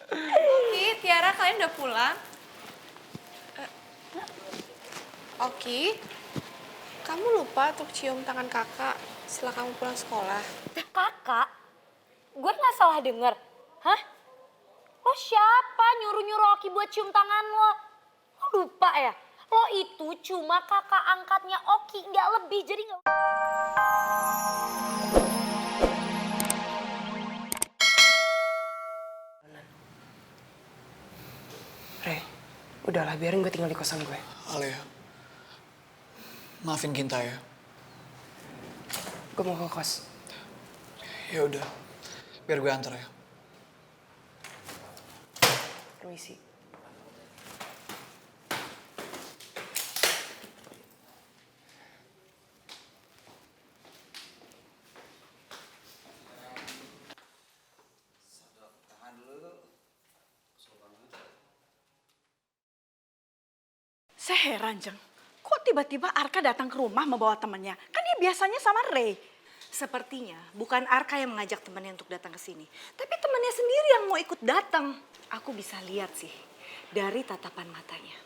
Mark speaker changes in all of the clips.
Speaker 1: Oki, Tiara, kalian udah pulang? Oki, kamu lupa untuk cium tangan kakak setelah kamu pulang sekolah?
Speaker 2: Kakak, gue nggak salah denger. Hah? Lo siapa nyuruh-nyuruh Oki buat cium tangan lo? Lo lupa ya? Lo itu cuma kakak angkatnya Oki, nggak lebih. Jadi nggak...
Speaker 1: Rey, udahlah biarin gue tinggal di kosan gue.
Speaker 3: Alia, maafin Kinta ya.
Speaker 1: Gue mau ke kos.
Speaker 3: Ya udah, biar gue antar ya.
Speaker 1: Permisi.
Speaker 4: Saya heran, Jeng. Kok tiba-tiba Arka datang ke rumah membawa temannya? Kan dia biasanya sama Ray. Sepertinya bukan Arka yang mengajak temannya untuk datang ke sini. Tapi temannya sendiri yang mau ikut datang. Aku bisa lihat sih dari tatapan matanya.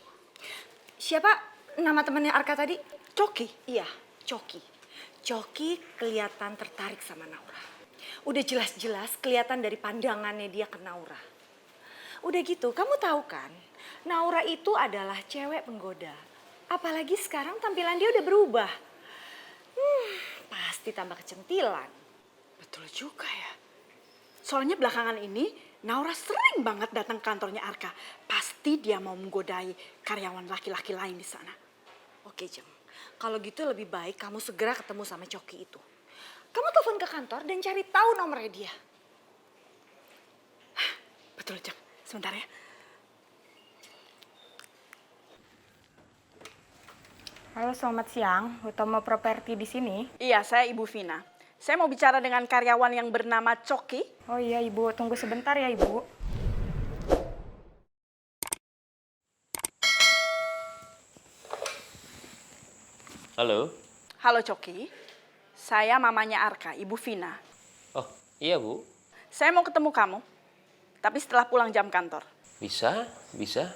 Speaker 4: Siapa nama temannya Arka tadi? Coki. Iya, Coki. Coki kelihatan tertarik sama Naura. Udah jelas-jelas kelihatan dari pandangannya dia ke Naura. Udah gitu, kamu tahu kan, Naura itu adalah cewek penggoda. Apalagi sekarang tampilan dia udah berubah. Pasti tambah kecentilan. Betul juga ya. Soalnya belakangan ini Naura sering banget datang ke kantornya Arka. Pasti dia mau menggodai karyawan laki-laki lain di sana. Oke, Jeng. Kalau gitu lebih baik kamu segera ketemu sama Coki itu. Kamu telepon ke kantor dan cari tahu nomornya dia. Hah, betul, Jeng. Sebentar ya.
Speaker 5: Halo, selamat siang. Utama Properti di sini.
Speaker 4: Iya, saya Ibu Vina. Saya mau bicara dengan karyawan yang bernama Coki.
Speaker 5: Oh iya, Ibu. Tunggu sebentar ya, Ibu.
Speaker 6: Halo.
Speaker 4: Halo Coki, saya mamanya Arka, Ibu Vina.
Speaker 6: Oh, iya Bu.
Speaker 4: Saya mau ketemu kamu, tapi setelah pulang jam kantor.
Speaker 6: Bisa, bisa.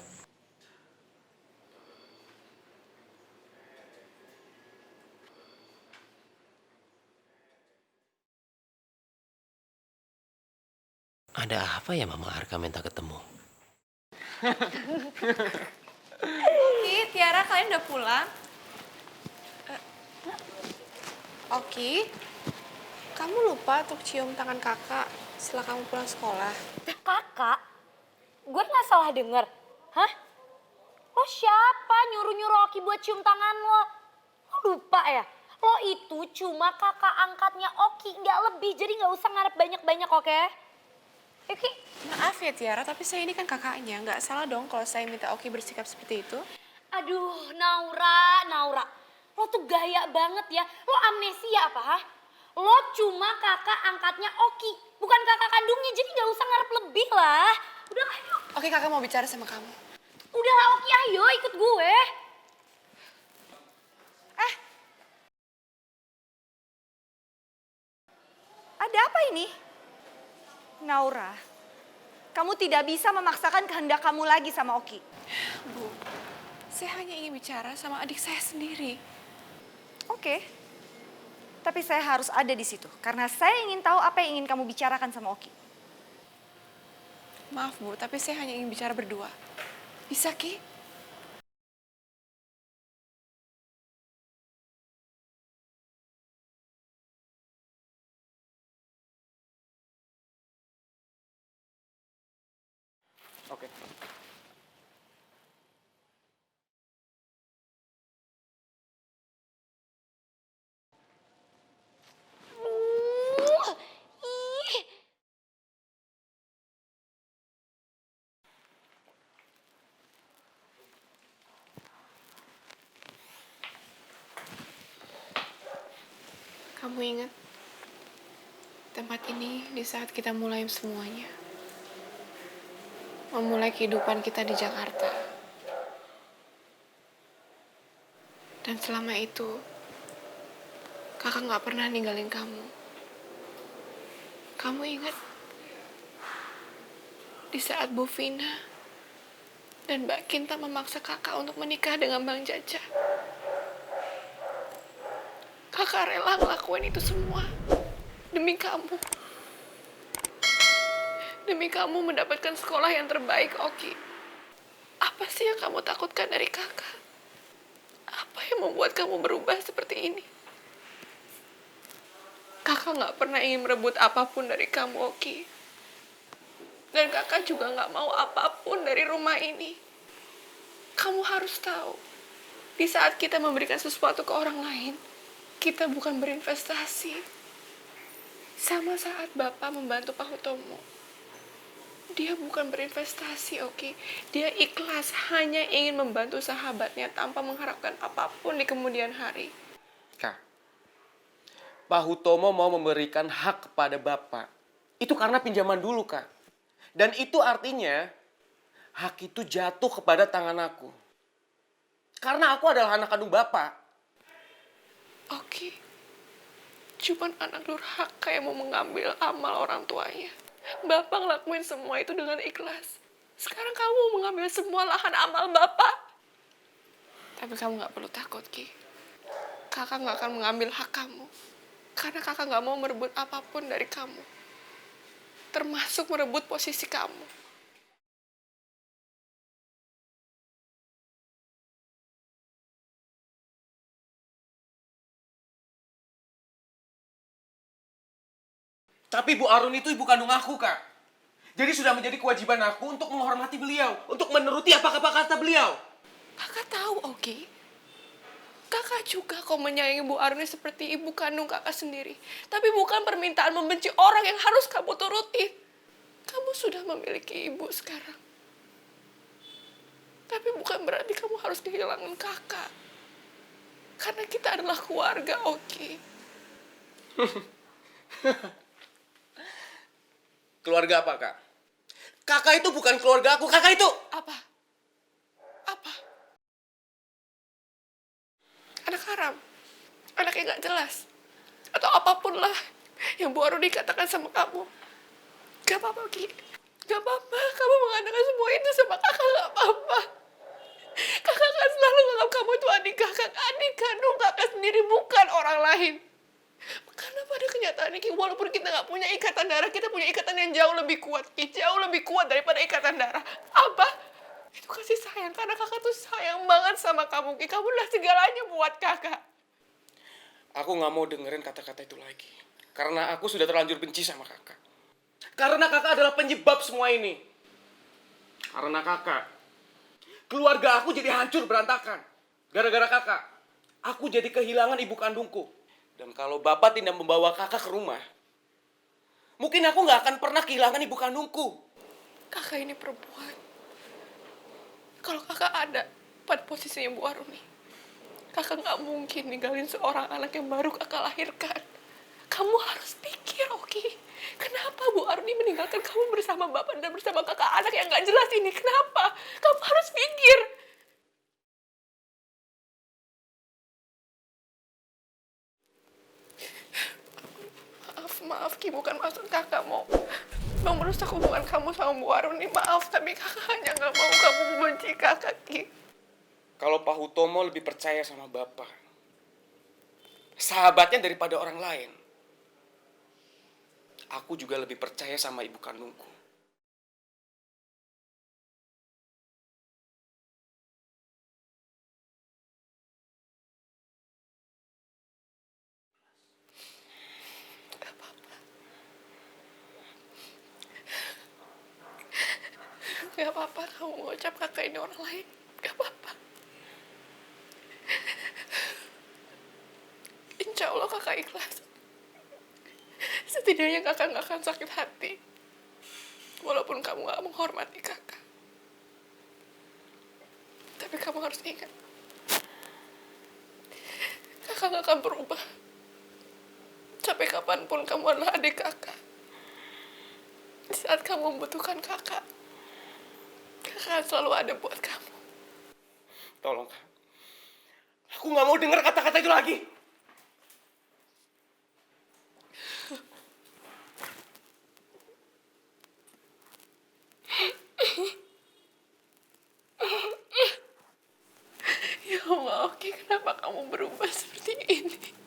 Speaker 6: Ada apa ya Mama Arka minta ketemu?
Speaker 1: Oki, Tiara, kalian udah pulang? Oki, kamu lupa untuk cium tangan kakak setelah kamu pulang sekolah?
Speaker 2: Kakak, gue nggak salah denger. Hah? Lo siapa nyuruh-nyuruh Oki buat cium tangan lo? Lo lupa ya? Lo itu cuma kakak angkatnya Oki, nggak lebih. Jadi nggak usah ngarep banyak-banyak, oke? Oki,
Speaker 1: Maaf ya Tiara, tapi saya ini kan kakaknya. Nggak salah dong kalau saya minta Oki bersikap seperti itu.
Speaker 2: aduh Naura. Lo tuh gaya banget ya. Lo amnesia apa, ha? Lo cuma kakak angkatnya Oki, bukan kakak kandungnya. Jadi nggak usah ngarep lebih lah. Udah ayo.
Speaker 1: Oke, kakak mau bicara sama kamu.
Speaker 2: Udah lah Oki, ayo ikut gue.
Speaker 4: Ada apa ini? Naura, kamu tidak bisa memaksakan kehendak kamu lagi sama Oki.
Speaker 1: Bu, saya hanya ingin bicara sama adik saya sendiri.
Speaker 4: Oke, tapi saya harus ada di situ karena saya ingin tahu apa yang ingin kamu bicarakan sama Oki.
Speaker 1: Maaf Bu, tapi saya hanya ingin bicara berdua. Bisa Ki?
Speaker 3: Oke.
Speaker 2: Ih.
Speaker 1: Kamu ingat tempat ini di saat kita mulai semuanya. Memulai kehidupan kita di Jakarta. Dan selama itu, kakak gak pernah ninggalin kamu. Kamu ingat? Di saat Bu Vina dan Mbak Kinta memaksa kakak untuk menikah dengan Bang Jaja. Kakak rela ngelakuin itu semua demi kamu. Demi kamu mendapatkan sekolah yang terbaik, Oki. Apa sih yang kamu takutkan dari kakak? Apa yang membuat kamu berubah seperti ini? Kakak gak pernah ingin merebut apapun dari kamu, Oki. Dan kakak juga gak mau apapun dari rumah ini. Kamu harus tahu, di saat kita memberikan sesuatu ke orang lain, kita bukan berinvestasi. Sama saat Bapak membantu Pak Hutomo, dia bukan berinvestasi, Oki. Dia ikhlas hanya ingin membantu sahabatnya tanpa mengharapkan apapun di kemudian hari.
Speaker 7: Kak, Pak Hutomo mau memberikan hak kepada Bapak. Itu karena pinjaman dulu, Kak. Dan itu artinya hak itu jatuh kepada tangan aku. Karena aku adalah anak kandung Bapak.
Speaker 1: Oki, cuman anak durhaka yang mau mengambil amal orang tuanya. Bapak ngelakuin semua itu dengan ikhlas. Sekarang kamu mau mengambil semua lahan amal Bapak. Tapi kamu gak perlu takut, Ki. Kakak gak akan mengambil hak kamu. Karena kakak gak mau merebut apapun dari kamu. Termasuk merebut posisi kamu.
Speaker 7: Tapi Bu Arun itu ibu kandung aku, Kak. Jadi sudah menjadi kewajiban aku untuk menghormati beliau. Untuk menuruti apa-apa kata beliau.
Speaker 1: Kakak tahu, Oki. Kakak juga kok menyayangi Bu Aruni seperti ibu kandung kakak sendiri. Tapi bukan permintaan membenci orang yang harus kamu turutin. Kamu sudah memiliki ibu sekarang. Tapi bukan berarti kamu harus kehilangan kakak. Karena kita adalah keluarga, Oki.
Speaker 7: Keluarga apa, Kak? Kakak itu bukan keluarga aku. Kakak itu...
Speaker 1: Apa? Apa? Anak haram? Anak yang gak jelas? Atau apapun lah yang Bu Aruni katakan sama kamu. Gak apa-apa, Ki. Gak apa-apa. Kamu mengatakan semua itu sama kakak. Gak apa-apa. Kakak kan selalu menganggap kamu itu adik kakak. Adik kandung kakak sendiri, bukan orang lain. Karena pada kenyataannya, Ki, walaupun kita gak punya ikatan darah, kita punya ikatan yang jauh lebih kuat, Ki. Jauh lebih kuat daripada ikatan darah. Apa? Itu kasih sayang. Karena kakak tuh sayang banget sama kamu, Ki. Kamu adalah segalanya buat kakak.
Speaker 7: Aku gak mau dengerin kata-kata itu lagi. Karena aku sudah terlanjur benci sama kakak. Karena kakak adalah penyebab semua ini. Karena kakak, keluarga aku jadi hancur berantakan. Gara-gara kakak, aku jadi kehilangan ibu kandungku. Dan kalau bapak tidak membawa kakak ke rumah, mungkin aku gak akan pernah kehilangan ibu kandungku.
Speaker 1: Kakak ini perempuan. Kalau kakak ada pada posisinya Bu Aruni, kakak gak mungkin ninggalin seorang anak yang baru kakak lahirkan. Kamu harus pikir, Oki. Kenapa Bu Aruni meninggalkan kamu bersama bapak dan bersama kakak anak yang gak jelas ini? Kenapa? Kamu harus pikir. Maaf, Ki. Bukan maksud kakak mau merusak hubungan kamu sama Bu Aruni. Maaf, tapi kakak hanya gak mau kamu membenci kakak, Ki.
Speaker 7: Kalau Pak Hutomo lebih percaya sama bapak, sahabatnya daripada orang lain, aku juga lebih percaya sama ibu kandungku.
Speaker 1: Gak apa-apa. Gak apa-apa kamu mengucap kakak ini orang lain. Gak apa-apa. Insya Allah kakak ikhlas. Setidaknya kakak gak akan sakit hati. Walaupun kamu gak menghormati kakak. Tapi kamu harus ingat. Kakak gak akan berubah. Sampai kapanpun kamu adalah adik kakak. Di saat kamu membutuhkan kakak, kakak akan selalu ada buat kamu.
Speaker 7: Tolong, Kak. Aku gak mau dengar kata-kata itu lagi.
Speaker 1: Oki, kenapa kamu berubah seperti ini?